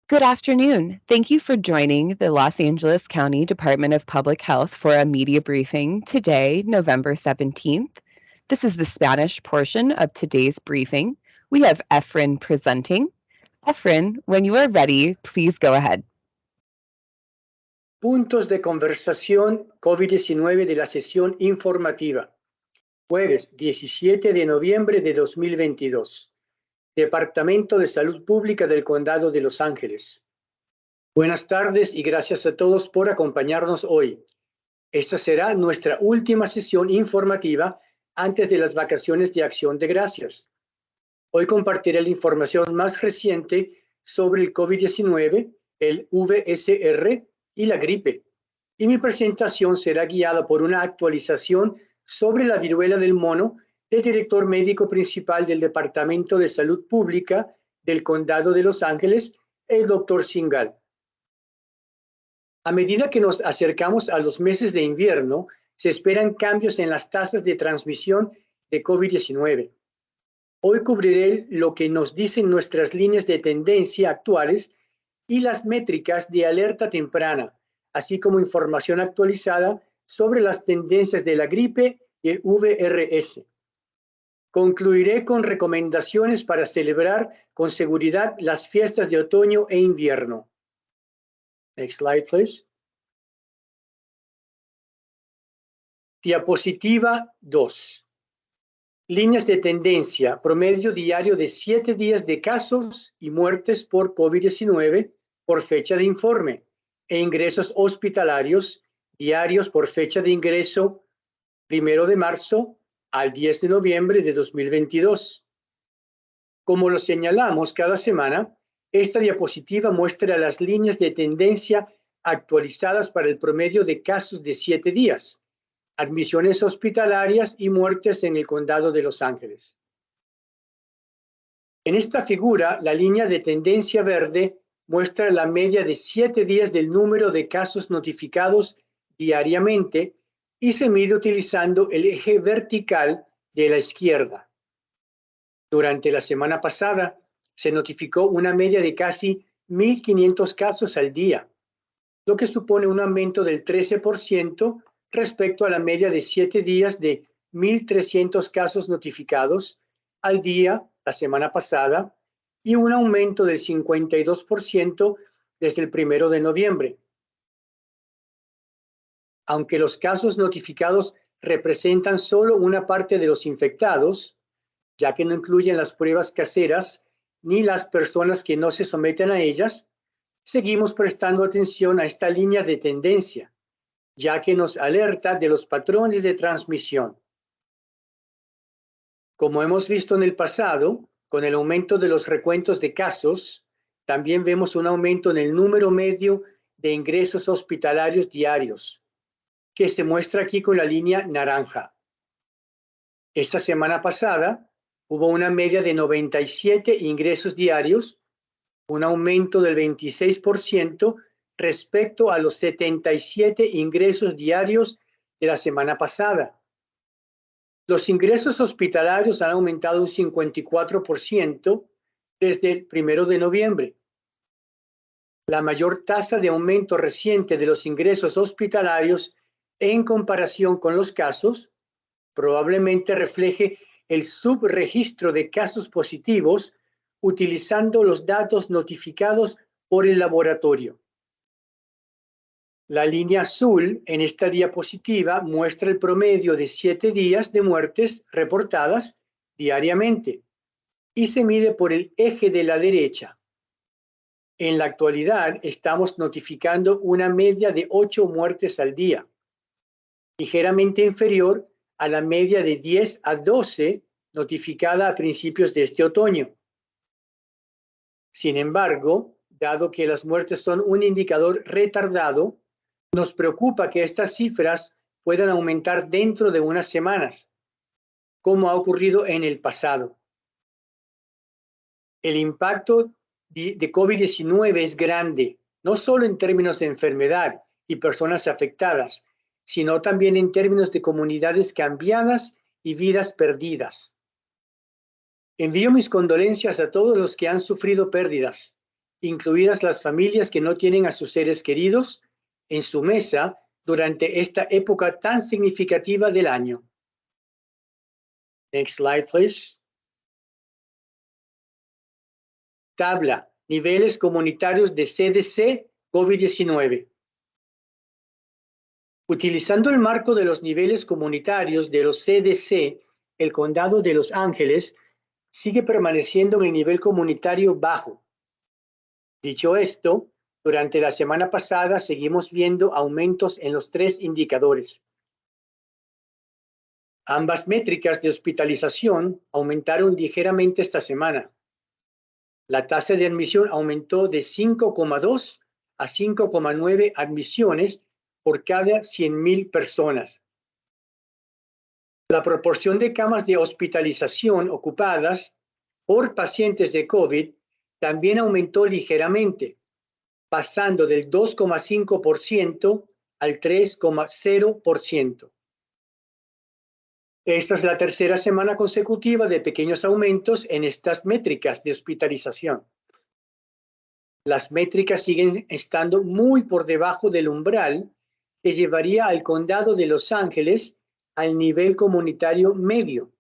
Good afternoon. Thank you for joining the Los Angeles County Department of Public Health for a media briefing today, November 17th. This is the Spanish portion of today's briefing. We have Efren presenting. Efren, when you are ready, please go ahead. Puntos de conversación COVID-19 de la sesión informativa. Jueves 17 de noviembre de 2022. Departamento de Salud Pública del Condado de Los Ángeles. Buenas tardes y gracias a todos por acompañarnos hoy. Esta será nuestra última sesión informativa antes de las vacaciones de Acción de Gracias. Hoy compartiré la información más reciente sobre el COVID-19, el VSR y la gripe. Y mi presentación será guiada por una actualización sobre la viruela del mono del director médico principal del Departamento de Salud Pública del Condado de Los Ángeles, el Dr. Singal. A medida que nos acercamos a los meses de invierno, se esperan cambios en las tasas de transmisión de COVID-19. Hoy cubriré lo que nos dicen nuestras líneas de tendencia actuales y las métricas de alerta temprana, así como información actualizada sobre las tendencias de la gripe y el VRS. Concluiré con recomendaciones para celebrar con seguridad las fiestas de otoño e invierno. Next slide, please. Diapositiva 2. Líneas de tendencia, promedio diario de 7 días de casos y muertes por COVID-19 por fecha de informe e ingresos hospitalarios diarios por fecha de ingreso 1 de marzo al 10 de noviembre de 2022. Como lo señalamos cada semana, esta diapositiva muestra las líneas de tendencia actualizadas para el promedio de casos de 7 días, admisiones hospitalarias y muertes en el Condado de Los Ángeles. En esta figura, la línea de tendencia verde muestra la media de 7 días del número de casos notificados diariamente y se mide utilizando el eje vertical de la izquierda. Durante la semana pasada, se notificó una media de casi 1.500 casos al día, lo que supone un aumento del 13% respecto a la media de 7 días de 1.300 casos notificados al día la semana pasada y un aumento del 52% desde el 1 de noviembre. Aunque los casos notificados representan solo una parte de los infectados, ya que no incluyen las pruebas caseras ni las personas que no se someten a ellas, seguimos prestando atención a esta línea de tendencia, ya que nos alerta de los patrones de transmisión. Como hemos visto en el pasado, con el aumento de los recuentos de casos, también vemos un aumento en el número medio de ingresos hospitalarios diarios, que se muestra aquí con la línea naranja. Esta semana pasada hubo una media de 97 ingresos diarios, un aumento del 26% respecto a los 77 ingresos diarios de la semana pasada. Los ingresos hospitalarios han aumentado un 54% desde el 1 de noviembre. La mayor tasa de aumento reciente de los ingresos hospitalarios en comparación con los casos probablemente refleje el subregistro de casos positivos utilizando los datos notificados por el laboratorio. La línea azul en esta diapositiva muestra el promedio de 7 días de muertes reportadas diariamente y se mide por el eje de la derecha. En la actualidad estamos notificando una media de 8 muertes al día, ligeramente inferior a la media de 10 a 12 notificada a principios de este otoño. Sin embargo, dado que las muertes son un indicador retardado, nos preocupa que estas cifras puedan aumentar dentro de unas semanas, como ha ocurrido en el pasado. El impacto de COVID-19 es grande, no solo en términos de enfermedad y personas afectadas, sino también en términos de comunidades cambiadas y vidas perdidas. Envío mis condolencias a todos los que han sufrido pérdidas incluidas las familias que no tienen a sus seres queridos en su mesa durante esta época tan significativa del año. Next slide, please. Tabla, niveles comunitarios de CDC COVID-19. Utilizando el marco de los niveles comunitarios de los CDC, el condado de Los Ángeles sigue permaneciendo en el nivel comunitario bajo. Dicho esto, durante la semana pasada seguimos viendo aumentos en los 3 indicadores. Ambas métricas de hospitalización aumentaron ligeramente esta semana. La tasa de admisión aumentó de 5,2 a 5,9 admisiones por cada 100,000 personas. La proporción de camas de hospitalización ocupadas por pacientes de COVID también aumentó ligeramente, pasando del 2,5% al 3,0%. Esta es la tercera semana consecutiva de pequeños aumentos en estas métricas de hospitalización. Las métricas siguen estando muy por debajo del umbral que llevaría al condado de Los Ángeles al nivel comunitario medio.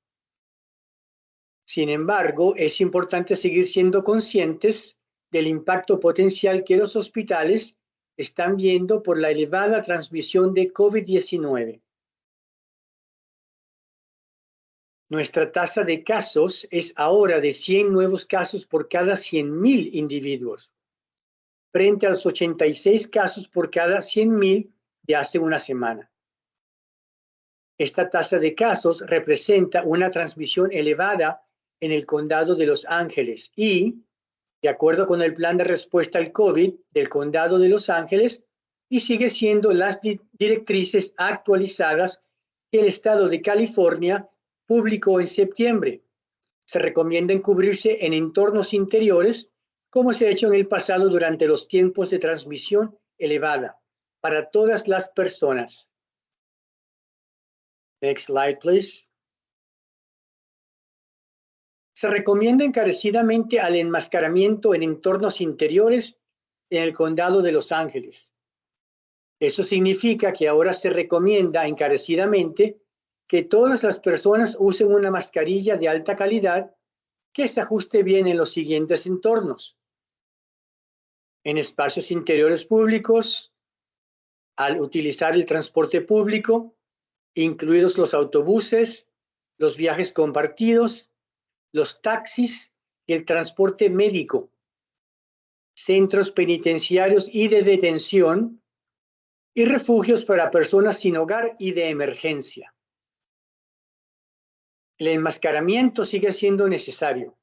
Sin embargo, es importante seguir siendo conscientes del impacto potencial que los hospitales están viendo por la elevada transmisión de COVID-19. Nuestra tasa de casos es ahora de 100 nuevos casos por cada 100,000 individuos, frente a los 86 casos por cada 100,000 de hace una semana. Esta tasa de casos representa una transmisión elevada en el condado de Los Ángeles y, de acuerdo con el plan de respuesta al COVID del condado de Los Ángeles, y sigue siendo las directrices actualizadas que el estado de California publicó en septiembre. Se recomienda cubrirse en entornos interiores, como se ha hecho en el pasado durante los tiempos de transmisión elevada, para todas las personas. Next slide, please. Se recomienda encarecidamente al enmascaramiento en entornos interiores en el condado de Los Ángeles. Eso significa que ahora se recomienda encarecidamente que todas las personas usen una mascarilla de alta calidad que se ajuste bien en los siguientes entornos: en espacios interiores públicos, al utilizar el transporte público, incluidos los autobuses, los viajes compartidos, los taxis y el transporte médico, centros penitenciarios y de detención, y refugios para personas sin hogar y de emergencia. El enmascaramiento sigue siendo necesario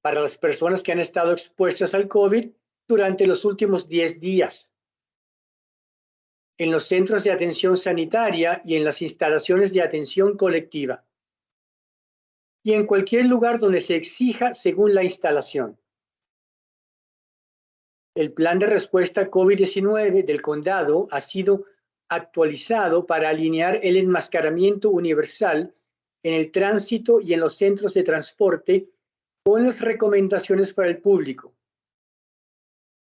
para las personas que han estado expuestas al COVID durante los últimos 10 días. En los centros de atención sanitaria y en las instalaciones de atención colectiva. Y en cualquier lugar donde se exija según la instalación. El plan de respuesta COVID-19 del condado ha sido actualizado para alinear el enmascaramiento universal en el tránsito y en los centros de transporte con las recomendaciones para el público.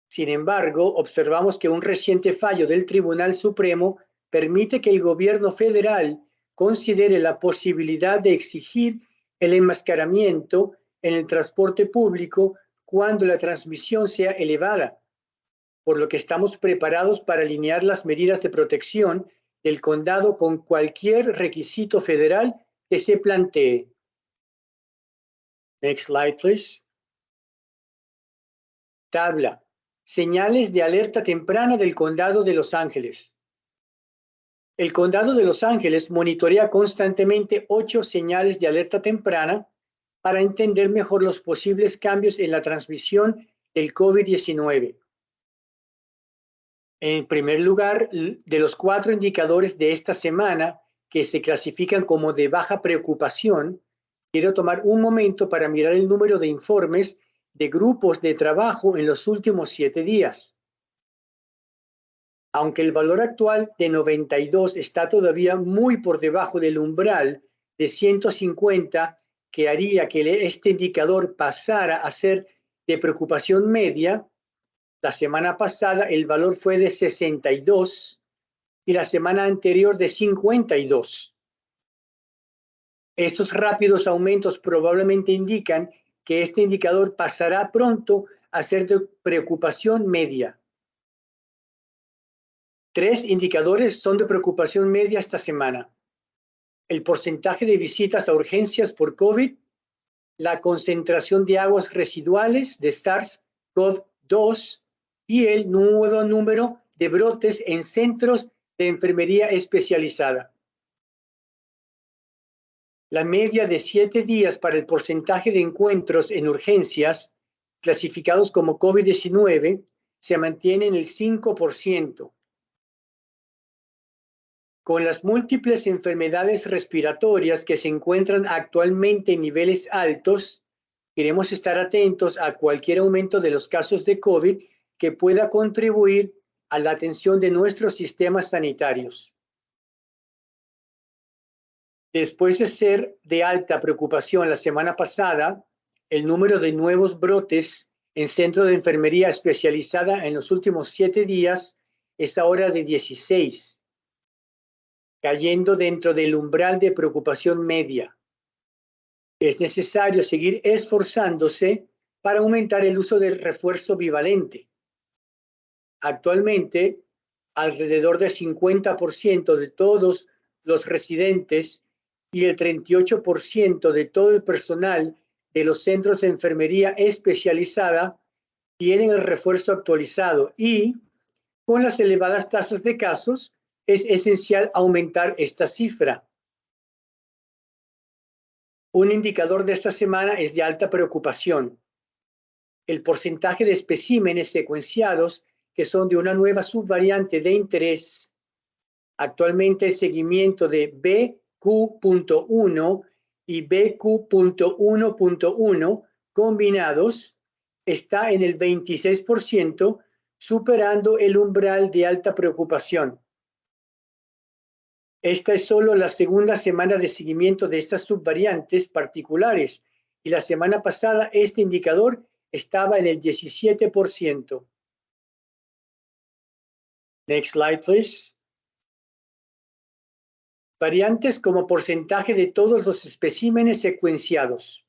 Sin embargo, observamos que un reciente fallo del Tribunal Supremo permite que el gobierno federal considere la posibilidad de exigir el enmascaramiento en el transporte público cuando la transmisión sea elevada, por lo que estamos preparados para alinear las medidas de protección del condado con cualquier requisito federal que se plantee. Next slide, please. Tabla. Señales de alerta temprana del condado de Los Ángeles. El condado de Los Ángeles monitorea constantemente 8 señales de alerta temprana para entender mejor los posibles cambios en la transmisión del COVID-19. En primer lugar, de los 4 indicadores de esta semana que se clasifican como de baja preocupación, quiero tomar un momento para mirar el número de informes de grupos de trabajo en los últimos 7 días. Aunque el valor actual de 92 está todavía muy por debajo del umbral de 150 que haría que este indicador pasara a ser de preocupación media, La semana pasada el valor fue de 62 y la semana anterior de 52. Estos rápidos aumentos probablemente indican que este indicador pasará pronto a ser de preocupación media. 3 indicadores son de preocupación media esta semana: el porcentaje de visitas a urgencias por COVID, la concentración de aguas residuales de SARS-CoV-2 y el nuevo número de brotes en centros de enfermería especializada. La media de 7 días para el porcentaje de encuentros en urgencias clasificados como COVID-19 se mantiene en el 5%. Con las múltiples enfermedades respiratorias que se encuentran actualmente en niveles altos, queremos estar atentos a cualquier aumento de los casos de COVID que pueda contribuir a la atención de nuestros sistemas sanitarios. Después de ser de alta preocupación la semana pasada, el número de nuevos brotes en centro de enfermería especializada en los últimos 7 días es ahora de 16. Cayendo dentro del umbral de preocupación media. Es necesario seguir esforzándose para aumentar el uso del refuerzo bivalente. Actualmente, alrededor del 50% de todos los residentes y el 38% de todo el personal de los centros de enfermería especializada tienen el refuerzo actualizado y, con las elevadas tasas de casos, es esencial aumentar esta cifra. Un indicador de esta semana es de alta preocupación: el porcentaje de especímenes secuenciados que son de una nueva subvariante de interés. Actualmente el seguimiento de BQ.1 y BQ.1.1 combinados está en el 26%, superando el umbral de alta preocupación. Esta es solo la segunda semana de seguimiento de estas subvariantes particulares y la semana pasada este indicador estaba en el 17%. Next slide, please. Variantes como porcentaje de todos los especímenes secuenciados.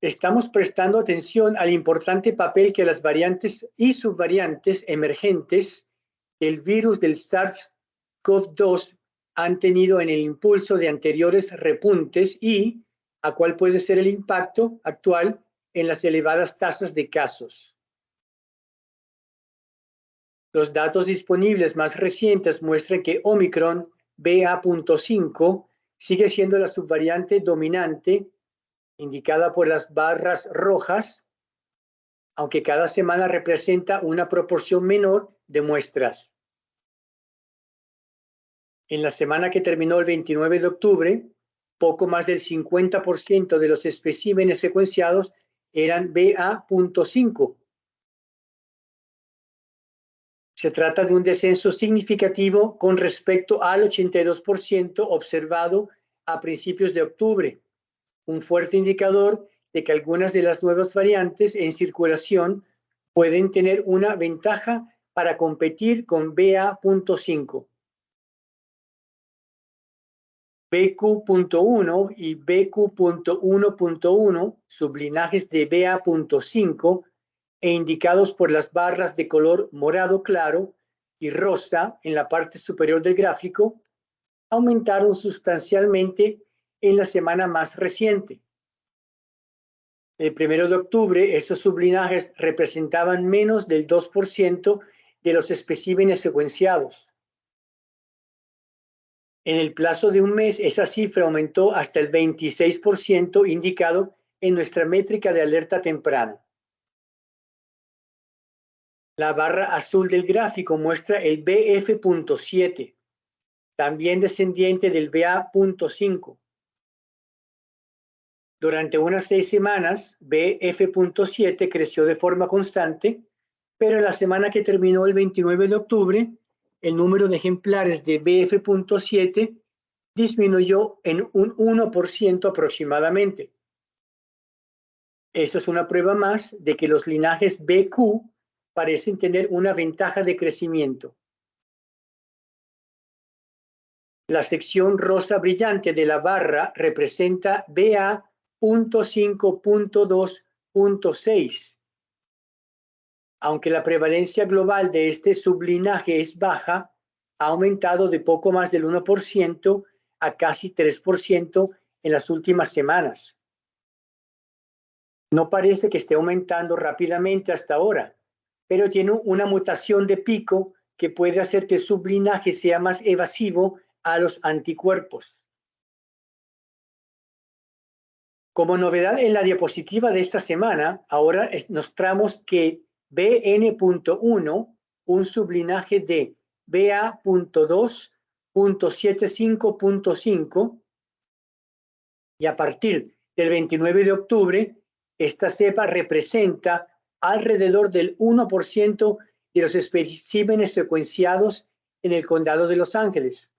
Estamos prestando atención al importante papel que las variantes y subvariantes emergentes del virus del SARS-CoV-2 han tenido en el impulso de anteriores repuntes y a cuál puede ser el impacto actual en las elevadas tasas de casos. Los datos disponibles más recientes muestran que Omicron BA.5 sigue siendo la subvariante dominante, indicada por las barras rojas, aunque cada semana representa una proporción menor de muestras. En la semana que terminó el 29 de octubre, poco más del 50% de los especímenes secuenciados eran BA.5. Se trata de un descenso significativo con respecto al 82% observado a principios de octubre, un fuerte indicador de que algunas de las nuevas variantes en circulación pueden tener una ventaja para competir con BA.5. BQ.1 y BQ.1.1, sublinajes de BA.5, e indicados por las barras de color morado claro y rosa en la parte superior del gráfico, aumentaron sustancialmente en la semana más reciente. El 1 de octubre, estos sublinajes representaban menos del 2% de los especímenes secuenciados. En el plazo de un mes, esa cifra aumentó hasta el 26% indicado en nuestra métrica de alerta temprana. La barra azul del gráfico muestra el BF.7, también descendiente del BA.5. Durante unas 6 semanas, BF.7 creció de forma constante, pero en la semana que terminó el 29 de octubre, el número de ejemplares de BF.7 disminuyó en un 1% aproximadamente. Eso es una prueba más de que los linajes BQ parecen tener una ventaja de crecimiento. La sección rosa brillante de la barra representa BA.5.2.6. Aunque la prevalencia global de este sublinaje es baja, ha aumentado de poco más del 1% a casi 3% en las últimas semanas. No parece que esté aumentando rápidamente hasta ahora, pero tiene una mutación de pico que puede hacer que el sublinaje sea más evasivo a los anticuerpos. Como novedad en la diapositiva de esta semana, ahora mostramos que BN.1, un sublinaje de BA.2.75.5, y a partir del 29 de octubre, esta cepa representa alrededor del 1% de los especímenes secuenciados en el condado de Los Ángeles.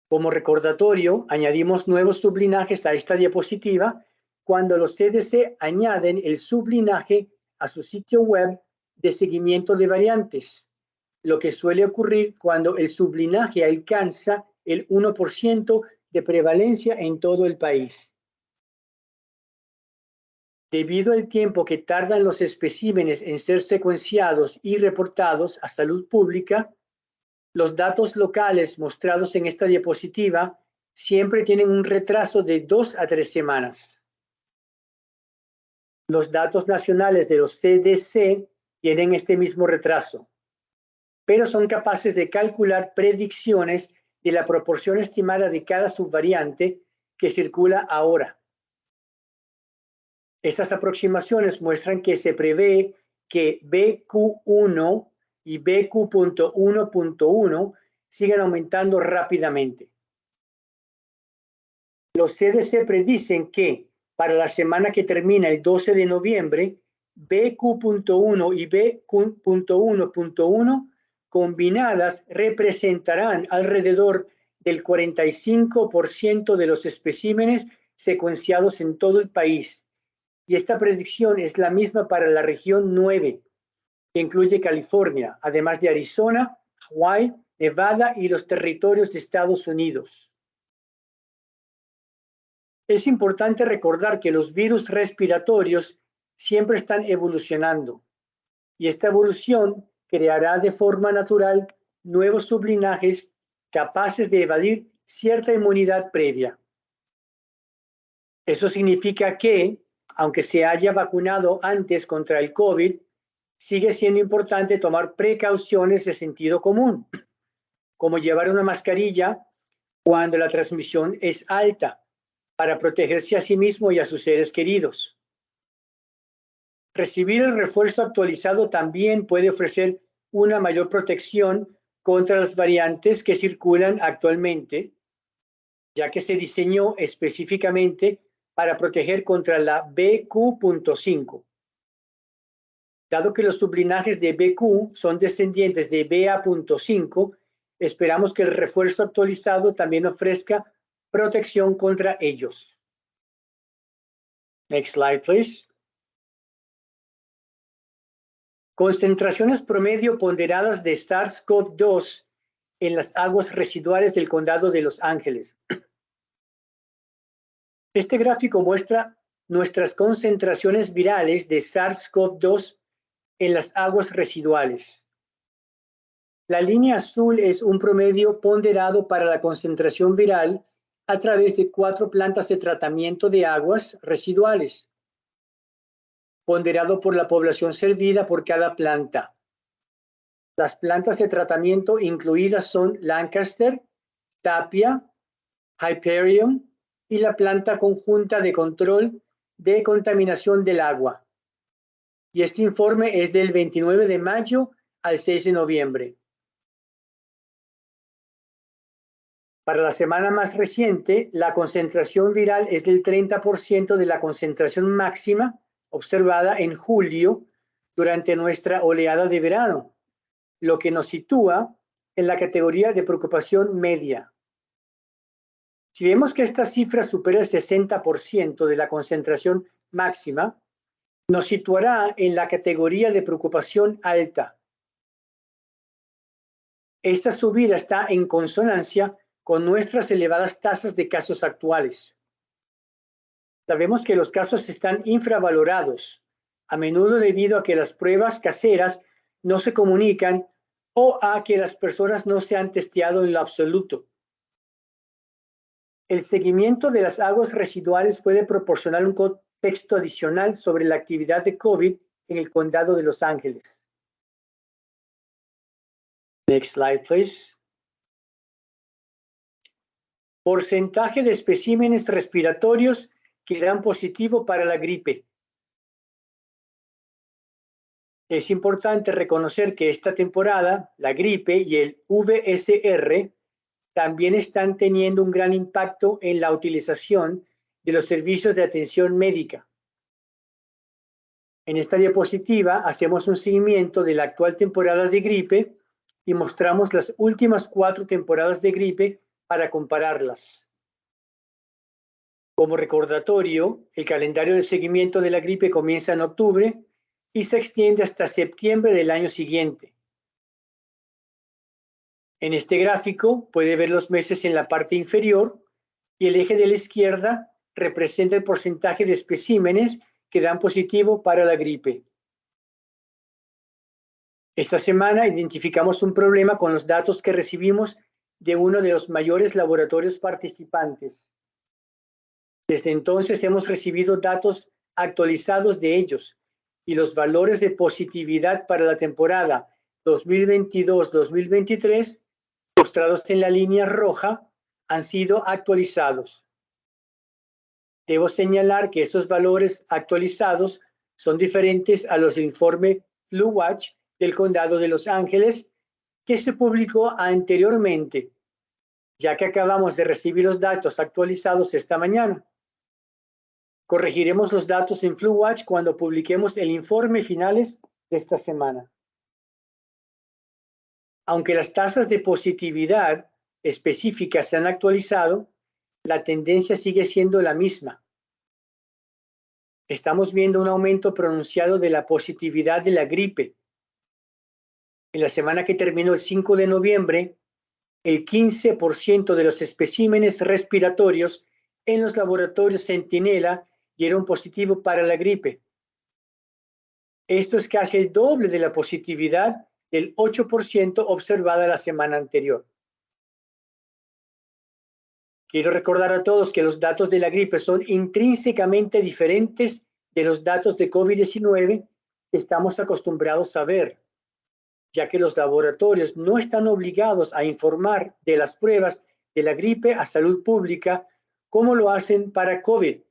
Como recordatorio, añadimos nuevos sublinajes a esta diapositiva cuando los CDC añaden el sublinaje a su sitio web de seguimiento de variantes, lo que suele ocurrir cuando el sublinaje alcanza el 1% de prevalencia en todo el país. Debido al tiempo que tardan los especímenes en ser secuenciados y reportados a salud pública, los datos locales mostrados en esta diapositiva siempre tienen un retraso de 2 a 3 semanas. Los datos nacionales de los CDC tienen este mismo retraso, pero son capaces de calcular predicciones de la proporción estimada de cada subvariante que circula ahora. Estas aproximaciones muestran que se prevé que BQ1 y BQ.1.1 sigan aumentando rápidamente. Los CDC predicen que para la semana que termina el 12 de noviembre, BQ.1 y BQ.1.1 combinadas representarán alrededor del 45% de los especímenes secuenciados en todo el país. Y esta predicción es la misma para la región 9, que incluye California, además de Arizona, Hawái, Nevada y los territorios de Estados Unidos. Es importante recordar que los virus respiratorios siempre están evolucionando, y esta evolución creará de forma natural nuevos sublinajes capaces de evadir cierta inmunidad previa. Eso significa que, aunque se haya vacunado antes contra el COVID, sigue siendo importante tomar precauciones de sentido común, como llevar una mascarilla cuando la transmisión es alta, para protegerse a sí mismo y a sus seres queridos. Recibir el refuerzo actualizado también puede ofrecer una mayor protección contra las variantes que circulan actualmente, ya que se diseñó específicamente para proteger contra la BQ.5. Dado que los sublinajes de BQ son descendientes de BA.5, esperamos que el refuerzo actualizado también ofrezca protección contra ellos. Next slide, please. Concentraciones promedio ponderadas de SARS-CoV-2 en las aguas residuales del condado de Los Ángeles. Este gráfico muestra nuestras concentraciones virales de SARS-CoV-2 en las aguas residuales. La línea azul es un promedio ponderado para la concentración viral a través de 4 plantas de tratamiento de aguas residuales, ponderado por la población servida por cada planta. Las plantas de tratamiento incluidas son Lancaster, Tapia, Hyperion y la planta conjunta de control de contaminación del agua. Y este informe es del 29 de mayo al 6 de noviembre. Para la semana más reciente, la concentración viral es del 30% de la concentración máxima observada en julio durante nuestra oleada de verano, lo que nos sitúa en la categoría de preocupación media. Si vemos que esta cifra supera el 60% de la concentración máxima nos situará en la categoría de preocupación alta. Esta subida está en consonancia con nuestras elevadas tasas de casos actuales. Sabemos que los casos están infravalorados, a menudo debido a que las pruebas caseras no se comunican o a que las personas no se han testeado en lo absoluto. El seguimiento de las aguas residuales puede proporcionar un contexto adicional sobre la actividad de COVID en el condado de Los Ángeles. Next slide, please. Porcentaje de especímenes respiratorios que dan positivo para la gripe. Es importante reconocer que esta temporada, la gripe y el VSR también están teniendo un gran impacto en la utilización de los servicios de atención médica. En esta diapositiva hacemos un seguimiento de la actual temporada de gripe y mostramos las últimas 4 temporadas de gripe para compararlas. Como recordatorio, el calendario de seguimiento de la gripe comienza en octubre y se extiende hasta septiembre del año siguiente. En este gráfico puede ver los meses en la parte inferior y el eje de la izquierda representa el porcentaje de especímenes que dan positivo para la gripe. Esta semana identificamos un problema con los datos que recibimos de uno de los mayores laboratorios participantes. Desde entonces hemos recibido datos actualizados de ellos y los valores de positividad para la temporada 2022-2023, mostrados en la línea roja, han sido actualizados. Debo señalar que estos valores actualizados son diferentes a los del informe FluWatch del Condado de Los Ángeles que se publicó anteriormente, ya que acabamos de recibir los datos actualizados esta mañana. Corregiremos los datos en FluWatch cuando publiquemos el informe finales de esta semana. Aunque las tasas de positividad específicas se han actualizado, la tendencia sigue siendo la misma. Estamos viendo un aumento pronunciado de la positividad de la gripe. En la semana que terminó el 5 de noviembre, el 15% de los especímenes respiratorios en los laboratorios Centinela dieron positivo para la gripe. Esto es casi el doble de la positividad del 8% observada la semana anterior. Quiero recordar a todos que los datos de la gripe son intrínsecamente diferentes de los datos de COVID-19 que estamos acostumbrados a ver, ya que los laboratorios no están obligados a informar de las pruebas de la gripe a salud pública como lo hacen para COVID.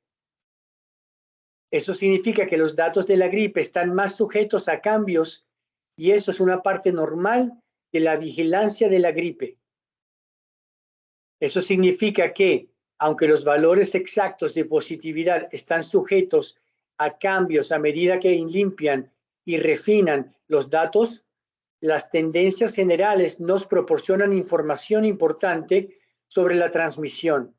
Eso significa que los datos de la gripe están más sujetos a cambios y eso es una parte normal de la vigilancia de la gripe. Eso significa que, aunque los valores exactos de positividad están sujetos a cambios a medida que limpian y refinan los datos, las tendencias generales nos proporcionan información importante sobre la transmisión.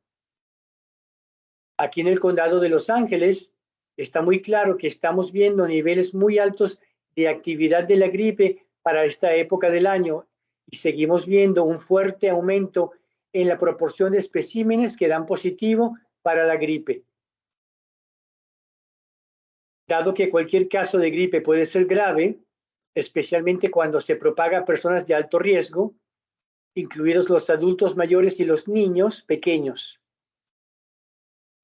Aquí en el condado de Los Ángeles está muy claro que estamos viendo niveles muy altos de actividad de la gripe para esta época del año y seguimos viendo un fuerte aumento en la proporción de especímenes que dan positivo para la gripe. Dado que cualquier caso de gripe puede ser grave, especialmente cuando se propaga a personas de alto riesgo, incluidos los adultos mayores y los niños pequeños.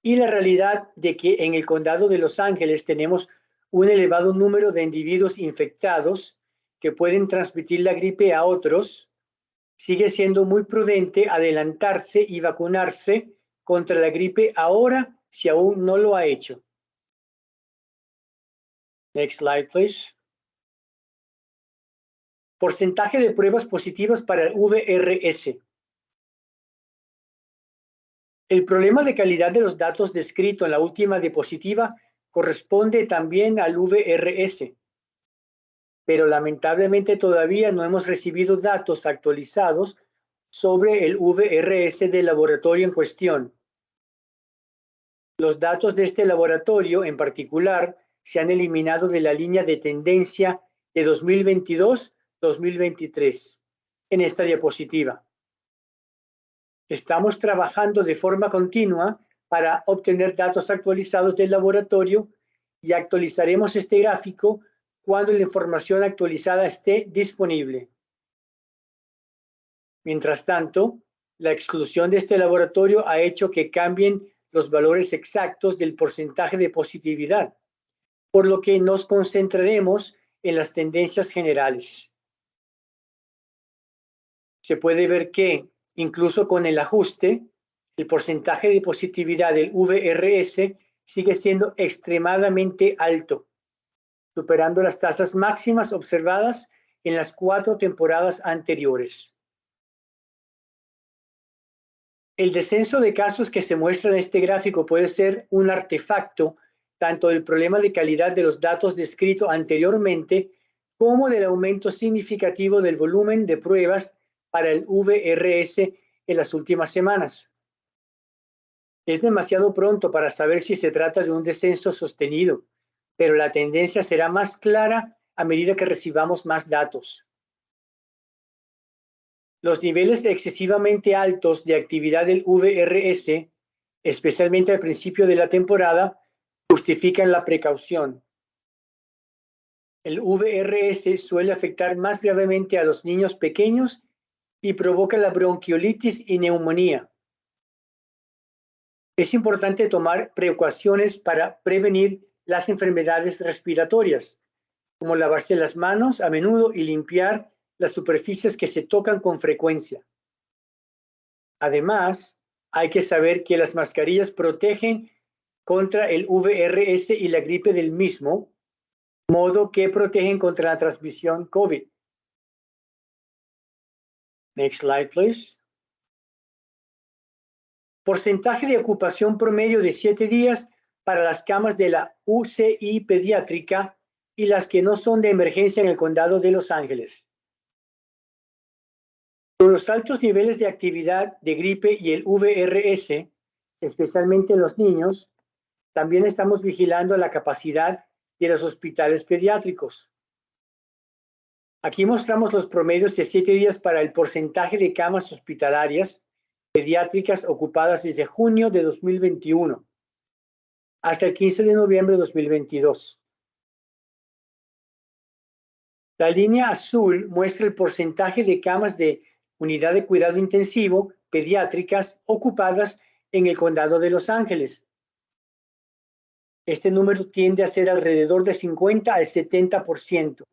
Y la realidad de que en el condado de Los Ángeles tenemos un elevado número de individuos infectados que pueden transmitir la gripe a otros, sigue siendo muy prudente adelantarse y vacunarse contra la gripe ahora si aún no lo ha hecho. Next slide, please. Porcentaje de pruebas positivas para el VRS. El problema de calidad de los datos descrito en la última diapositiva corresponde también al VRS, pero lamentablemente todavía no hemos recibido datos actualizados sobre el VRS del laboratorio en cuestión. Los datos de este laboratorio en particular se han eliminado de la línea de tendencia de 2022-2023 en esta diapositiva. Estamos trabajando de forma continua para obtener datos actualizados del laboratorio y actualizaremos este gráfico cuando la información actualizada esté disponible. Mientras tanto, la exclusión de este laboratorio ha hecho que cambien los valores exactos del porcentaje de positividad, por lo que nos concentraremos en las tendencias generales. Se puede ver que, incluso con el ajuste, el porcentaje de positividad del VRS sigue siendo extremadamente alto, superando las tasas máximas observadas en las 4 temporadas anteriores. El descenso de casos que se muestra en este gráfico puede ser un artefacto tanto del problema de calidad de los datos descrito anteriormente como del aumento significativo del volumen de pruebas para el VRS en las últimas semanas. Es demasiado pronto para saber si se trata de un descenso sostenido, pero la tendencia será más clara a medida que recibamos más datos. Los niveles excesivamente altos de actividad del VRS, especialmente al principio de la temporada, justifican la precaución. El VRS suele afectar más gravemente a los niños pequeños y provoca la bronquiolitis y neumonía. Es importante tomar precauciones para prevenir las enfermedades respiratorias, como lavarse las manos a menudo y limpiar las superficies que se tocan con frecuencia. Además, hay que saber que las mascarillas protegen contra el VRS y la gripe del mismo modo que protegen contra la transmisión COVID. Next slide, please. Porcentaje de ocupación promedio de 7 días para las camas de la UCI pediátrica y las que no son de emergencia en el condado de Los Ángeles. Con los altos niveles de actividad de gripe y el VRS, especialmente en los niños, también estamos vigilando la capacidad de los hospitales pediátricos. Aquí mostramos los promedios de 7 días para el porcentaje de camas hospitalarias pediátricas ocupadas desde junio de 2021 hasta el 15 de noviembre de 2022. La línea azul muestra el porcentaje de camas de unidad de cuidado intensivo pediátricas ocupadas en el condado de Los Ángeles. Este número tiende a ser alrededor de 50 al 70%.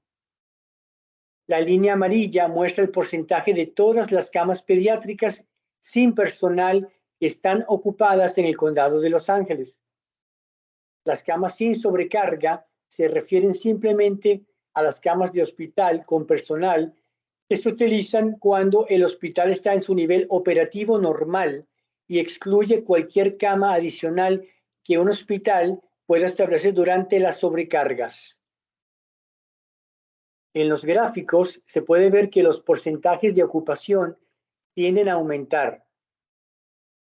La línea amarilla muestra el porcentaje de todas las camas pediátricas sin personal que están ocupadas en el condado de Los Ángeles. Las camas sin sobrecarga se refieren simplemente a las camas de hospital con personal que se utilizan cuando el hospital está en su nivel operativo normal y excluye cualquier cama adicional que un hospital pueda establecer durante las sobrecargas. En los gráficos se puede ver que los porcentajes de ocupación tienden a aumentar.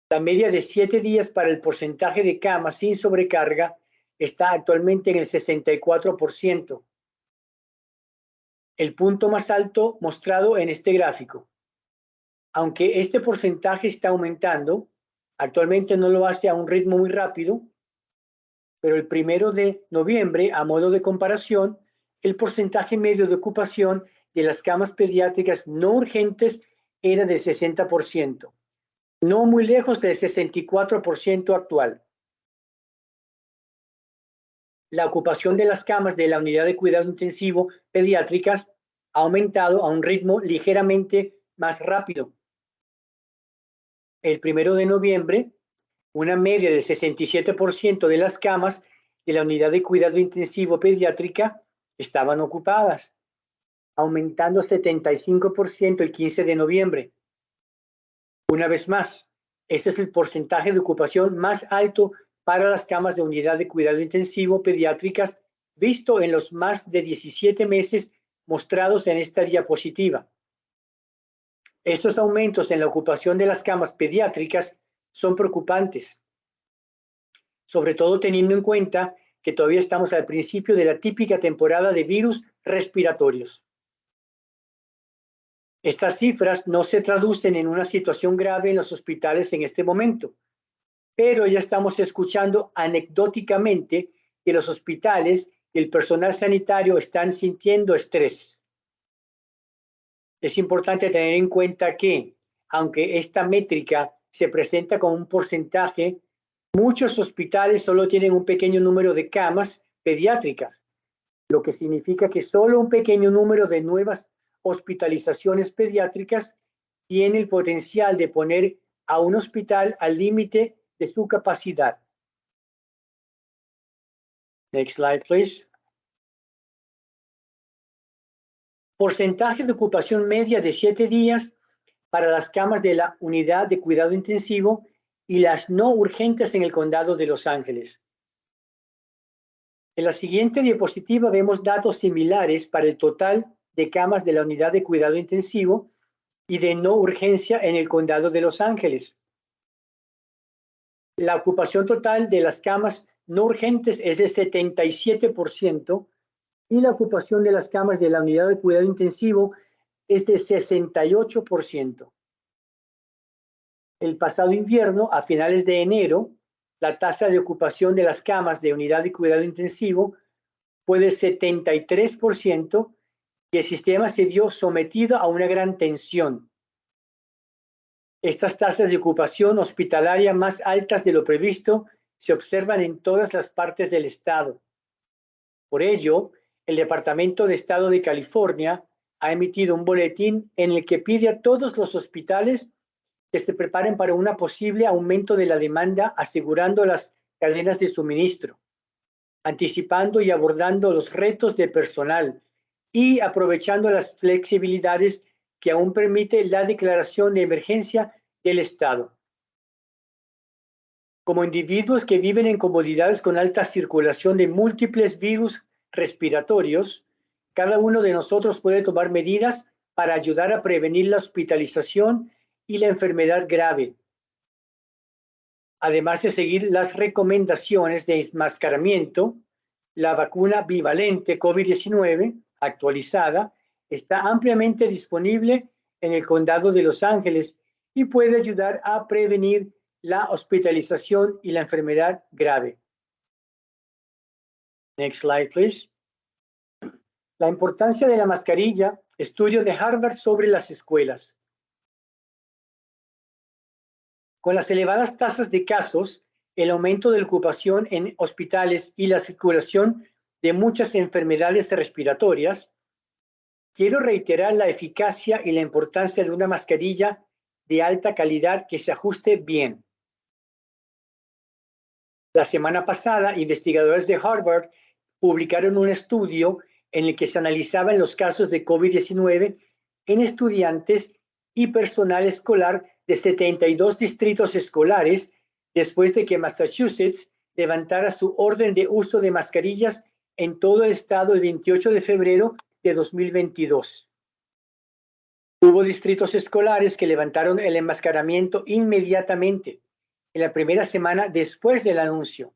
La media de 7 días para el porcentaje de camas sin sobrecarga está actualmente en el 64%. El punto más alto mostrado en este gráfico. Aunque este porcentaje está aumentando, actualmente no lo hace a un ritmo muy rápido, pero el 1 de noviembre, a modo de comparación, el porcentaje medio de ocupación de las camas pediátricas no urgentes era de 60%, no muy lejos del 64% actual. La ocupación de las camas de la unidad de cuidado intensivo pediátricas ha aumentado a un ritmo ligeramente más rápido. El 1 de noviembre, una media del 67% de las camas de la unidad de cuidado intensivo pediátrica estaban ocupadas, aumentando 75% el 15 de noviembre. Una vez más, ese es el porcentaje de ocupación más alto para las camas de unidad de cuidado intensivo pediátricas visto en los más de 17 meses mostrados en esta diapositiva. Estos aumentos en la ocupación de las camas pediátricas son preocupantes. sobre todo teniendo en cuenta que todavía estamos al principio de la típica temporada de virus respiratorios. Estas cifras no se traducen en una situación grave en los hospitales en este momento, pero ya estamos escuchando anecdóticamente que los hospitales y el personal sanitario están sintiendo estrés. Es importante tener en cuenta que, aunque esta métrica se presenta como un porcentaje, muchos hospitales solo tienen un pequeño número de camas pediátricas, lo que significa que solo un pequeño número de nuevas hospitalizaciones pediátricas tiene el potencial de poner a un hospital al límite de su capacidad. Next slide, please. Porcentaje de ocupación media de 7 días para las camas de la unidad de cuidado intensivo y las no urgentes en el condado de Los Ángeles. En la siguiente diapositiva vemos datos similares para el total de camas de la unidad de cuidado intensivo y de no urgencia en el condado de Los Ángeles. La ocupación total de las camas no urgentes es de 77% y la ocupación de las camas de la unidad de cuidado intensivo es de 68%. El pasado invierno, a finales de enero, la tasa de ocupación de las camas de unidad de cuidado intensivo fue del 73% y el sistema se vio sometido a una gran tensión. Estas tasas de ocupación hospitalaria más altas de lo previsto se observan en todas las partes del estado. Por ello, el Departamento de Estado de California ha emitido un boletín en el que pide a todos los hospitales que se preparen para un posible aumento de la demanda, asegurando las cadenas de suministro, anticipando y abordando los retos de personal y aprovechando las flexibilidades que aún permite la declaración de emergencia del Estado. Como individuos que viven en comunidades con alta circulación de múltiples virus respiratorios, cada uno de nosotros puede tomar medidas para ayudar a prevenir la hospitalización y la enfermedad grave. Además de seguir las recomendaciones de enmascaramiento, la vacuna bivalente COVID-19 actualizada está ampliamente disponible en el condado de Los Ángeles y puede ayudar a prevenir la hospitalización y la enfermedad grave. Next slide, please. La importancia de la mascarilla, estudio de Harvard sobre las escuelas. Con las elevadas tasas de casos, el aumento de la ocupación en hospitales y la circulación de muchas enfermedades respiratorias, quiero reiterar la eficacia y la importancia de una mascarilla de alta calidad que se ajuste bien. La semana pasada, investigadores de Harvard publicaron un estudio en el que se analizaban los casos de COVID-19 en estudiantes y personal escolar de 72 distritos escolares después de que Massachusetts levantara su orden de uso de mascarillas en todo el estado el 28 de febrero de 2022. Hubo distritos escolares que levantaron el enmascaramiento inmediatamente, en la primera semana después del anuncio.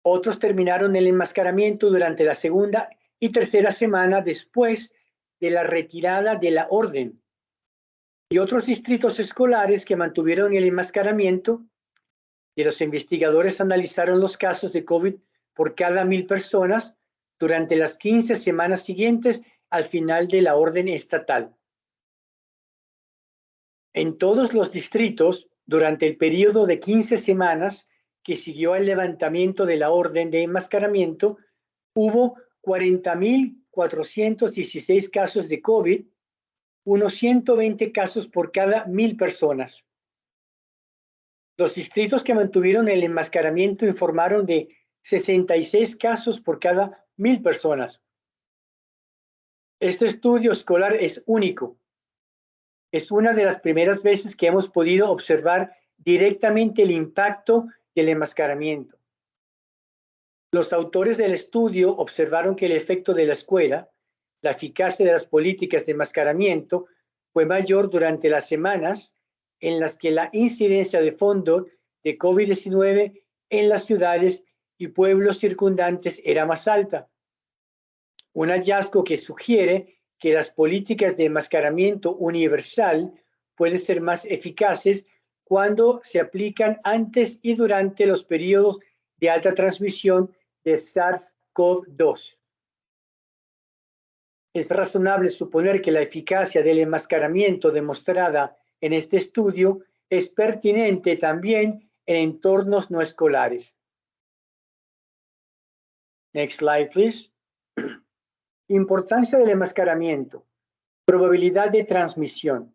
Otros terminaron el enmascaramiento durante la segunda y tercera semana después de la retirada de la orden. Y otros distritos escolares que mantuvieron el enmascaramiento, y los investigadores analizaron los casos de COVID por cada 1,000 personas durante las 15 semanas siguientes al final de la orden estatal. En todos los distritos, durante el periodo de 15 semanas que siguió al levantamiento de la orden de enmascaramiento, hubo 40,416 casos de COVID, unos 120 casos por cada 1,000 personas. Los distritos que mantuvieron el enmascaramiento informaron de 66 casos por cada 1,000 personas. Este estudio escolar es único. Es una de las primeras veces que hemos podido observar directamente el impacto del enmascaramiento. Los autores del estudio observaron que el efecto de la escuela, la eficacia de las políticas de enmascaramiento, fue mayor durante las semanas en las que la incidencia de fondo de COVID-19 en las ciudades y pueblos circundantes era más alta. Un hallazgo que sugiere que las políticas de enmascaramiento universal pueden ser más eficaces cuando se aplican antes y durante los periodos de alta transmisión de SARS-CoV-2. Es razonable suponer que la eficacia del enmascaramiento demostrada en este estudio es pertinente también en entornos no escolares. Next slide, please. Importancia del enmascaramiento. Probabilidad de transmisión.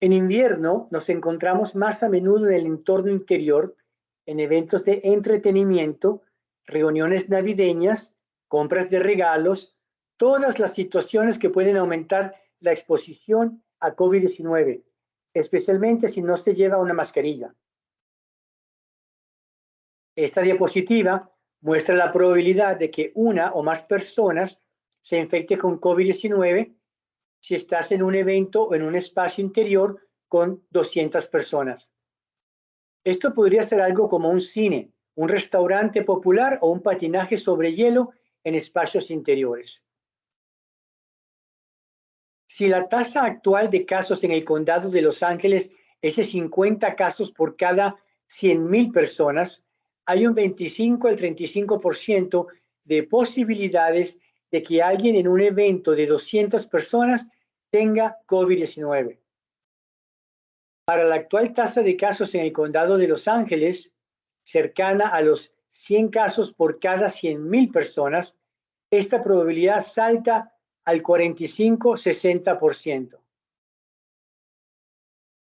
En invierno nos encontramos más a menudo en el entorno interior, en eventos de entretenimiento, reuniones navideñas, compras de regalos, todas las situaciones que pueden aumentar la exposición a COVID-19, especialmente si no se lleva una mascarilla. Esta diapositiva muestra la probabilidad de que una o más personas se infecte con COVID-19 si estás en un evento o en un espacio interior con 200 personas. Esto podría ser algo como un cine, un restaurante popular o un patinaje sobre hielo en espacios interiores. Si la tasa actual de casos en el condado de Los Ángeles es de 50 casos por cada 100,000 personas, hay un 25 al 35% de posibilidades de que alguien en un evento de 200 personas tenga COVID-19. Para la actual tasa de casos en el condado de Los Ángeles, cercana a los 100 casos por cada 100,000 personas, esta probabilidad salta al 45-60%.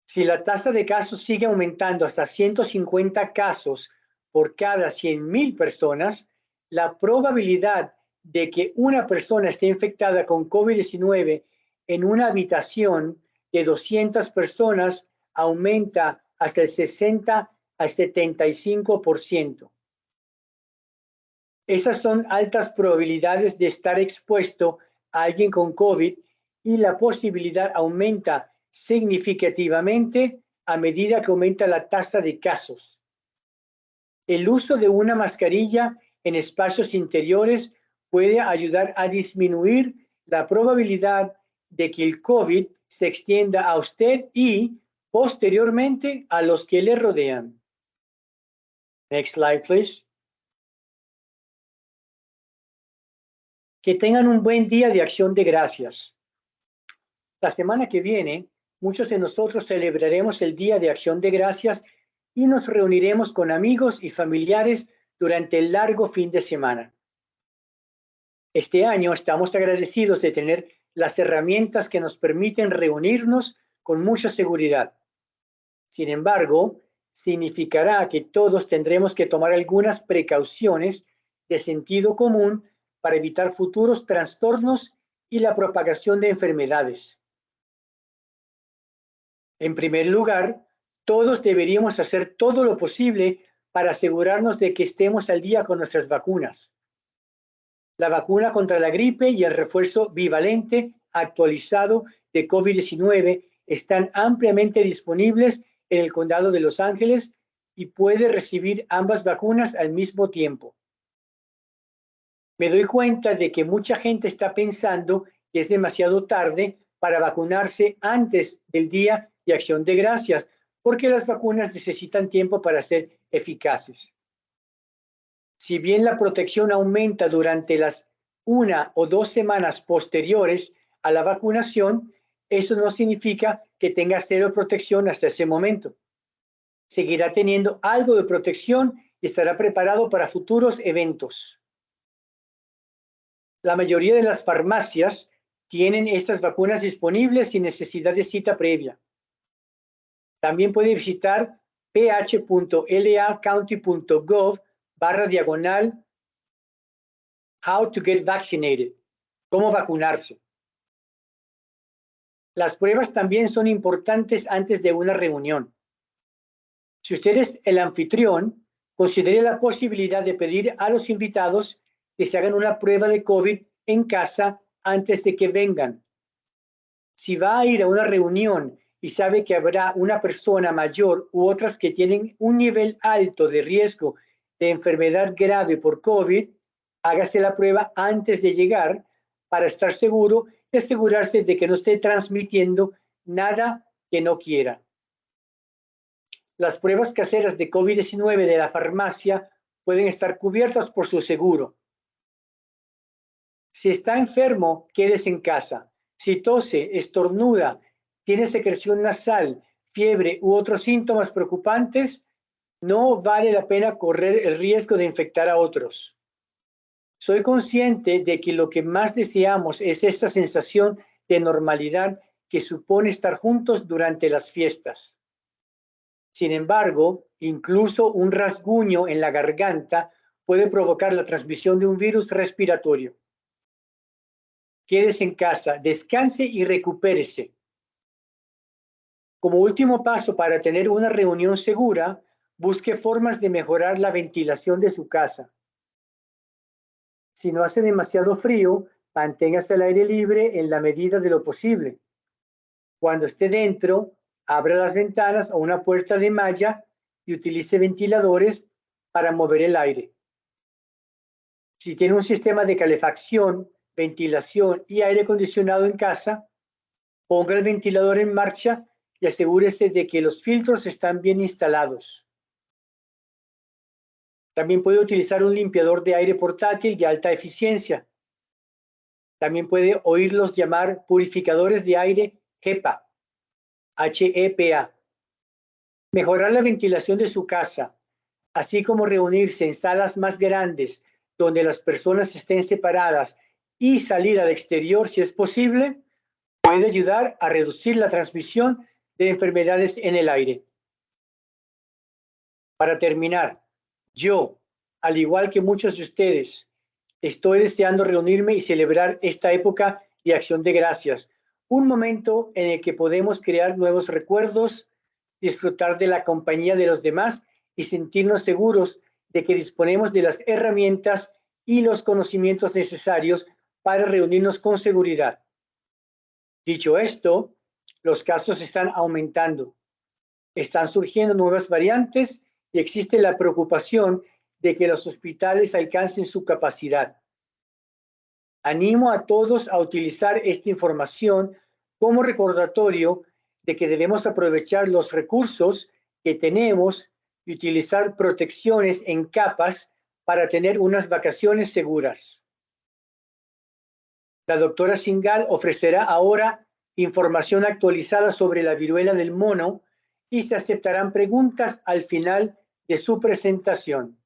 Si la tasa de casos sigue aumentando hasta 150 casos por cada 100,000 personas, la probabilidad de que una persona esté infectada con COVID-19 en una habitación de 200 personas aumenta hasta el 60 al 75%. Esas son altas probabilidades de estar expuesto a alguien con COVID y la posibilidad aumenta significativamente a medida que aumenta la tasa de casos. El uso de una mascarilla en espacios interiores puede ayudar a disminuir la probabilidad de que el COVID se extienda a usted y posteriormente a los que le rodean. Next slide, please. Que tengan un buen día de acción de gracias. La semana que viene, muchos de nosotros celebraremos el Día de Acción de Gracias y nos reuniremos con amigos y familiares durante el largo fin de semana. Este año estamos agradecidos de tener las herramientas que nos permiten reunirnos con mucha seguridad. Sin embargo, significará que todos tendremos que tomar algunas precauciones de sentido común para evitar futuros trastornos y la propagación de enfermedades. En primer lugar, todos deberíamos hacer todo lo posible para asegurarnos de que estemos al día con nuestras vacunas. La vacuna contra la gripe y el refuerzo bivalente actualizado de COVID-19 están ampliamente disponibles en el condado de Los Ángeles y puede recibir ambas vacunas al mismo tiempo. Me doy cuenta de que mucha gente está pensando que es demasiado tarde para vacunarse antes del Día de Acción de Gracias, porque las vacunas necesitan tiempo para ser eficaces. Si bien la protección aumenta durante las 1 o 2 semanas posteriores a la vacunación, eso no significa que tenga cero protección hasta ese momento. Seguirá teniendo algo de protección y estará preparado para futuros eventos. La mayoría de las farmacias tienen estas vacunas disponibles sin necesidad de cita previa. También puede visitar ph.lacounty.gov// How to get vaccinated. Cómo vacunarse. Las pruebas también son importantes antes de una reunión. Si usted es el anfitrión, considere la posibilidad de pedir a los invitados que se hagan una prueba de COVID en casa antes de que vengan. Si va a ir a una reunión y sabe que habrá una persona mayor u otras que tienen un nivel alto de riesgo de enfermedad grave por COVID, hágase la prueba antes de llegar para estar seguro y asegurarse de que no esté transmitiendo nada que no quiera. Las pruebas caseras de COVID-19 de la farmacia pueden estar cubiertas por su seguro. Si está enfermo, quédese en casa. Si tose, estornuda, tiene secreción nasal, fiebre u otros síntomas preocupantes, no vale la pena correr el riesgo de infectar a otros. Soy consciente de que lo que más deseamos es esta sensación de normalidad que supone estar juntos durante las fiestas. Sin embargo, incluso un rasguño en la garganta puede provocar la transmisión de un virus respiratorio. Quédese en casa, descanse y recupérese. Como último paso para tener una reunión segura, busque formas de mejorar la ventilación de su casa. Si no hace demasiado frío, manténgase al aire libre en la medida de lo posible. Cuando esté dentro, abra las ventanas o una puerta de malla y utilice ventiladores para mover el aire. Si tiene un sistema de calefacción, ventilación y aire acondicionado en casa, ponga el ventilador en marcha y asegúrese de que los filtros están bien instalados. También puede utilizar un limpiador de aire portátil de alta eficiencia. También puede oírlos llamar purificadores de aire HEPA, HEPA. Mejorar la ventilación de su casa, así como reunirse en salas más grandes donde las personas estén separadas y salir al exterior si es posible, puede ayudar a reducir la transmisión de enfermedades en el aire. Para terminar, yo, al igual que muchos de ustedes, estoy deseando reunirme y celebrar esta época de acción de gracias, un momento en el que podemos crear nuevos recuerdos, disfrutar de la compañía de los demás y sentirnos seguros de que disponemos de las herramientas y los conocimientos necesarios para reunirnos con seguridad. Dicho esto, los casos están aumentando. Están surgiendo nuevas variantes y existe la preocupación de que los hospitales alcancen su capacidad. Animo a todos a utilizar esta información como recordatorio de que debemos aprovechar los recursos que tenemos y utilizar protecciones en capas para tener unas vacaciones seguras. La doctora Singal ofrecerá ahora información actualizada sobre la viruela del mono y se aceptarán preguntas al final de su presentación.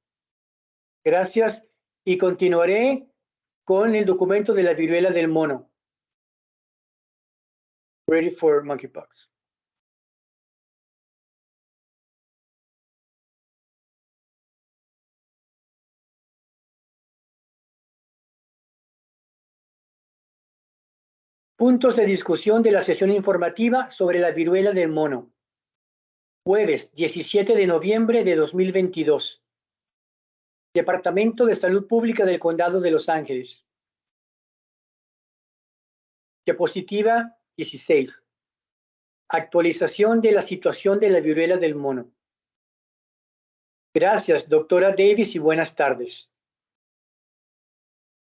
Gracias y continuaré con el documento de la viruela del mono. Ready for monkeypox. Puntos de discusión de la sesión informativa sobre la viruela del mono. Jueves 17 de noviembre de 2022. Departamento de Salud Pública del Condado de Los Ángeles. Diapositiva 16. Actualización de la situación de la viruela del mono. Gracias, doctora Davis, y buenas tardes.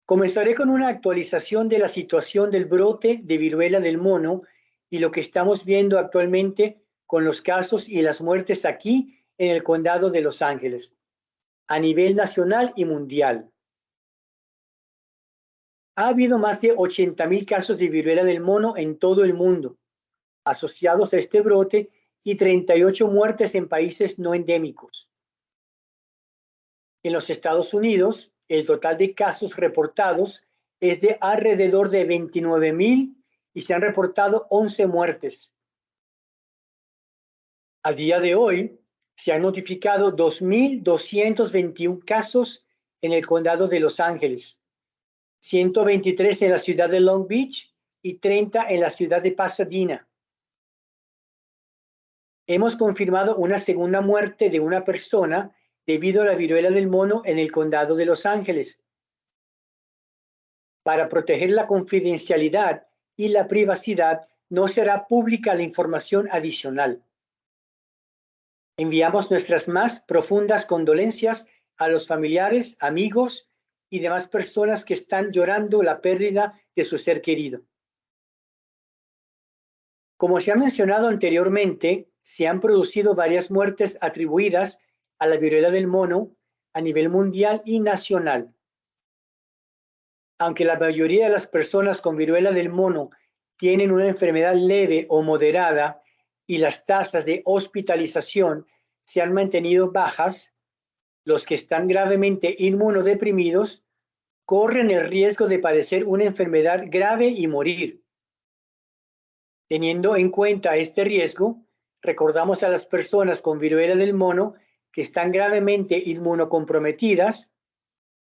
Comenzaré con una actualización de la situación del brote de viruela del mono y lo que estamos viendo actualmente con los casos y las muertes aquí en el condado de Los Ángeles, a nivel nacional y mundial. Ha habido más de 80,000 casos de viruela del mono en todo el mundo, asociados a este brote, y 38 muertes en países no endémicos. En los Estados Unidos, el total de casos reportados es de alrededor de 29,000 y se han reportado 11 muertes. A día de hoy, se han notificado 2,221 casos en el condado de Los Ángeles, 123 en la ciudad de Long Beach y 30 en la ciudad de Pasadena. Hemos confirmado una segunda muerte de una persona debido a la viruela del mono en el condado de Los Ángeles. Para proteger la confidencialidad y la privacidad no será pública la información adicional. Enviamos nuestras más profundas condolencias a los familiares, amigos y demás personas que están llorando la pérdida de su ser querido. Como se ha mencionado anteriormente, se han producido varias muertes atribuidas a la viruela del mono a nivel mundial y nacional. Aunque la mayoría de las personas con viruela del mono tienen una enfermedad leve o moderada y las tasas de hospitalización se han mantenido bajas, los que están gravemente inmunodeprimidos corren el riesgo de padecer una enfermedad grave y morir. Teniendo en cuenta este riesgo, recordamos a las personas con viruela del mono que están gravemente inmunocomprometidas,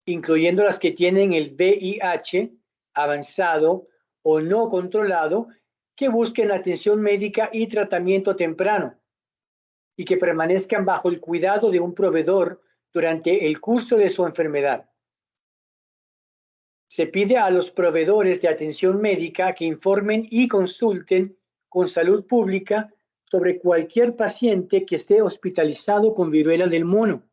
incluyendo las que tienen el VIH avanzado o no controlado, que busquen atención médica y tratamiento temprano y que permanezcan bajo el cuidado de un proveedor durante el curso de su enfermedad. Se pide a los proveedores de atención médica que informen y consulten con salud pública sobre cualquier paciente que esté hospitalizado con viruela del mono,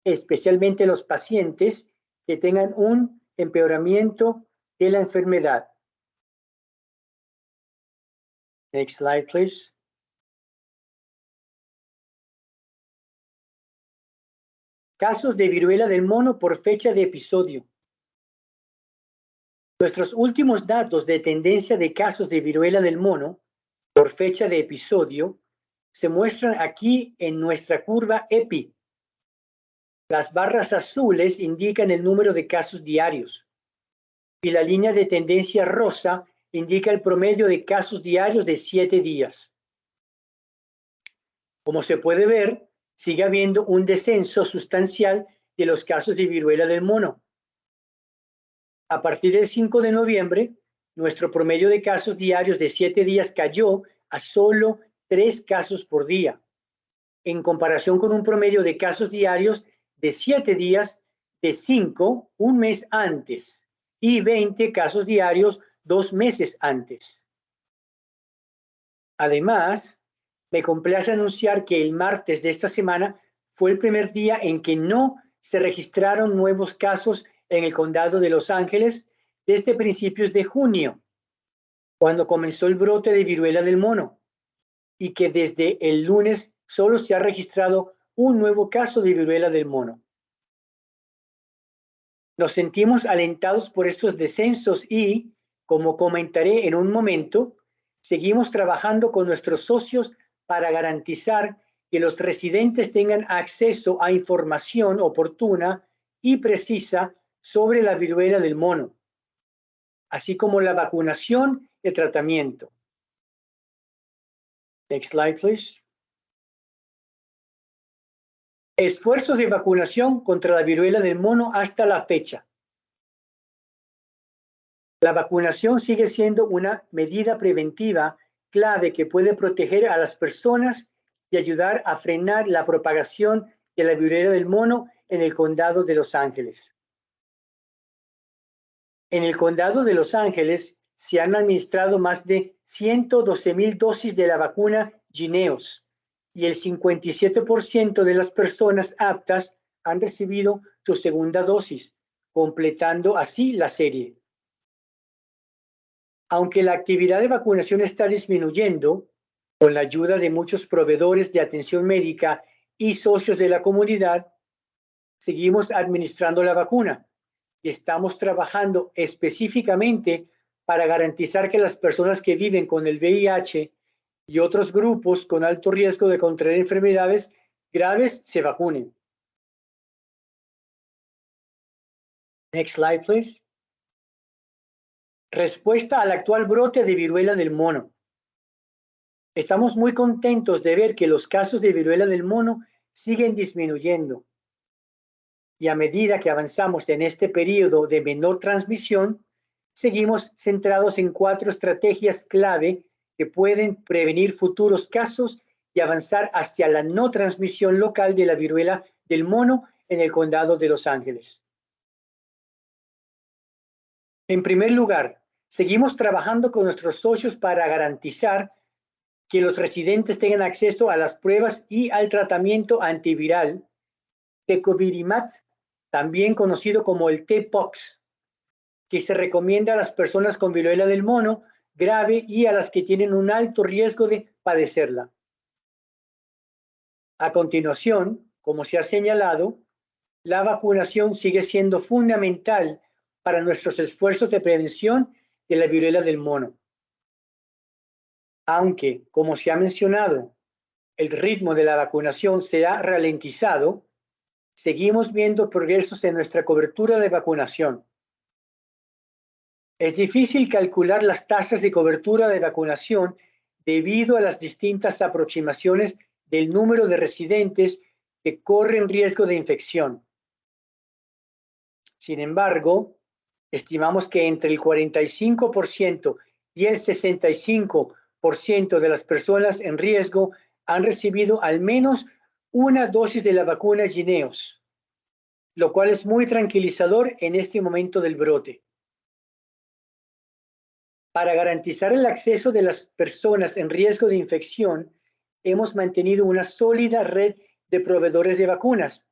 especialmente los pacientes que tengan un empeoramiento de la enfermedad. Next slide, please. Casos de viruela del mono por fecha de episodio. Nuestros últimos datos de tendencia de casos de viruela del mono por fecha de episodio se muestran aquí en nuestra curva EPI. Las barras azules indican el número de casos diarios y la línea de tendencia rosa indica el promedio de casos diarios de 7 días. Como se puede ver, sigue habiendo un descenso sustancial de los casos de viruela del mono. A partir del 5 de noviembre, nuestro promedio de casos diarios de 7 días cayó a solo 3 casos por día, en comparación con un promedio de casos diarios de 7 días de 5 un mes antes y 20 casos diarios 2 meses antes. Además, me complace anunciar que el martes de esta semana fue el primer día en que no se registraron nuevos casos en el condado de Los Ángeles desde principios de junio, cuando comenzó el brote de viruela del mono, y que desde el lunes solo se ha registrado un nuevo caso de viruela del mono. Nos sentimos alentados por estos descensos y, como comentaré en un momento, seguimos trabajando con nuestros socios para garantizar que los residentes tengan acceso a información oportuna y precisa sobre la viruela del mono, así como la vacunación y el tratamiento. Next slide, please. Esfuerzos de vacunación contra la viruela del mono hasta la fecha. La vacunación sigue siendo una medida preventiva clave que puede proteger a las personas y ayudar a frenar la propagación de la viruela del mono en el condado de Los Ángeles. En el condado de Los Ángeles se han administrado más de 112,000 dosis de la vacuna Jynneos y el 57% de las personas aptas han recibido su segunda dosis, completando así la serie. Aunque la actividad de vacunación está disminuyendo, con la ayuda de muchos proveedores de atención médica y socios de la comunidad, seguimos administrando la vacuna y estamos trabajando específicamente para garantizar que las personas que viven con el VIH y otros grupos con alto riesgo de contraer enfermedades graves se vacunen. Next slide, please. Respuesta al actual brote de viruela del mono. Estamos muy contentos de ver que los casos de viruela del mono siguen disminuyendo. Y a medida que avanzamos en este periodo de menor transmisión, seguimos centrados en 4 estrategias clave que pueden prevenir futuros casos y avanzar hacia la no transmisión local de la viruela del mono en el condado de Los Ángeles. En primer lugar, Seguimos trabajando con nuestros socios para garantizar que los residentes tengan acceso a las pruebas y al tratamiento antiviral Tecovirimat, también conocido como el TPOXX, que se recomienda a las personas con viruela del mono grave y a las que tienen un alto riesgo de padecerla. A continuación, como se ha señalado, la vacunación sigue siendo fundamental para nuestros esfuerzos de prevención de la viruela del mono. Aunque, como se ha mencionado, el ritmo de la vacunación se ha ralentizado, seguimos viendo progresos en nuestra cobertura de vacunación. Es difícil calcular las tasas de cobertura de vacunación debido a las distintas aproximaciones del número de residentes que corren riesgo de infección. Sin embargo, estimamos que entre el 45% y el 65% de las personas en riesgo han recibido al menos una dosis de la vacuna Jynneos, lo cual es muy tranquilizador en este momento del brote. Para garantizar el acceso de las personas en riesgo de infección, hemos mantenido una sólida red de proveedores de vacunas,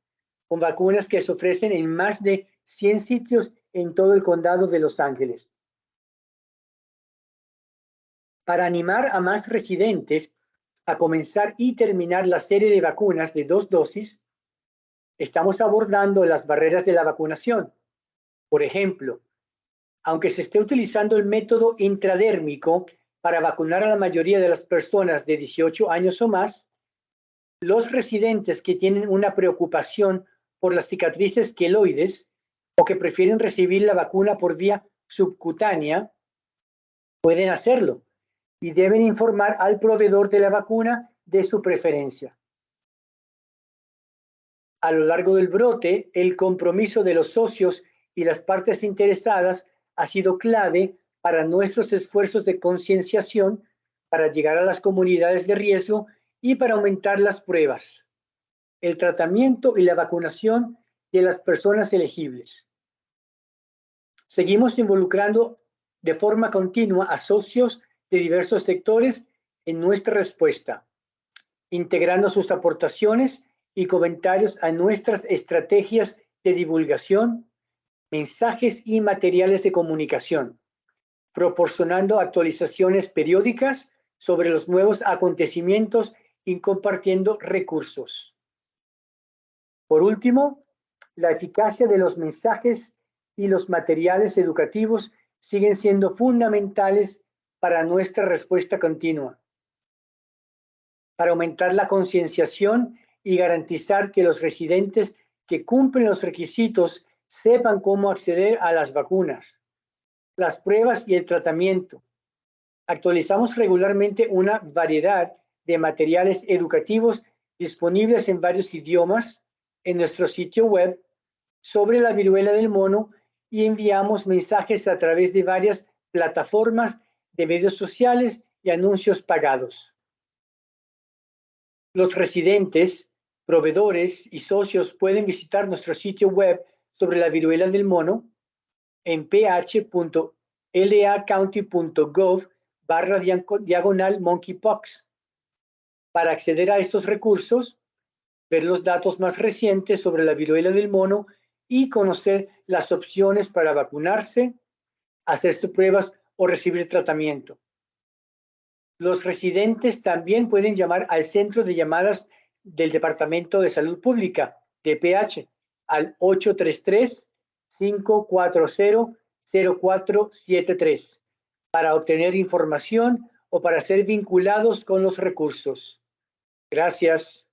con vacunas que se ofrecen en más de 100 sitios en todo el condado de Los Ángeles. Para animar a más residentes a comenzar y terminar la serie de vacunas de 2 dosis, estamos abordando las barreras de la vacunación. Por ejemplo, aunque se esté utilizando el método intradérmico para vacunar a la mayoría de las personas de 18 años o más, los residentes que tienen una preocupación por las cicatrices queloides o que prefieren recibir la vacuna por vía subcutánea, pueden hacerlo y deben informar al proveedor de la vacuna de su preferencia. A lo largo del brote, el compromiso de los socios y las partes interesadas ha sido clave para nuestros esfuerzos de concienciación para llegar a las comunidades de riesgo y para aumentar las pruebas, el tratamiento y la vacunación de las personas elegibles. Seguimos involucrando de forma continua a socios de diversos sectores en nuestra respuesta, integrando sus aportaciones y comentarios a nuestras estrategias de divulgación, mensajes y materiales de comunicación, proporcionando actualizaciones periódicas sobre los nuevos acontecimientos y compartiendo recursos. Por último, la eficacia de los mensajes y los materiales educativos siguen siendo fundamentales para nuestra respuesta continua, para aumentar la concienciación y garantizar que los residentes que cumplen los requisitos sepan cómo acceder a las vacunas, las pruebas y el tratamiento. Actualizamos regularmente una variedad de materiales educativos disponibles en varios idiomas en nuestro sitio web sobre la viruela del mono y enviamos mensajes a través de varias plataformas de medios sociales y anuncios pagados. Los residentes, proveedores y socios pueden visitar nuestro sitio web sobre la viruela del mono en ph.lacounty.gov/monkeypox. Para acceder a estos recursos, ver los datos más recientes sobre la viruela del mono y conocer las opciones para vacunarse, hacerse pruebas o recibir tratamiento. Los residentes también pueden llamar al centro de llamadas del Departamento de Salud Pública, DPH, al 833-540-0473 para obtener información o para ser vinculados con los recursos. Gracias.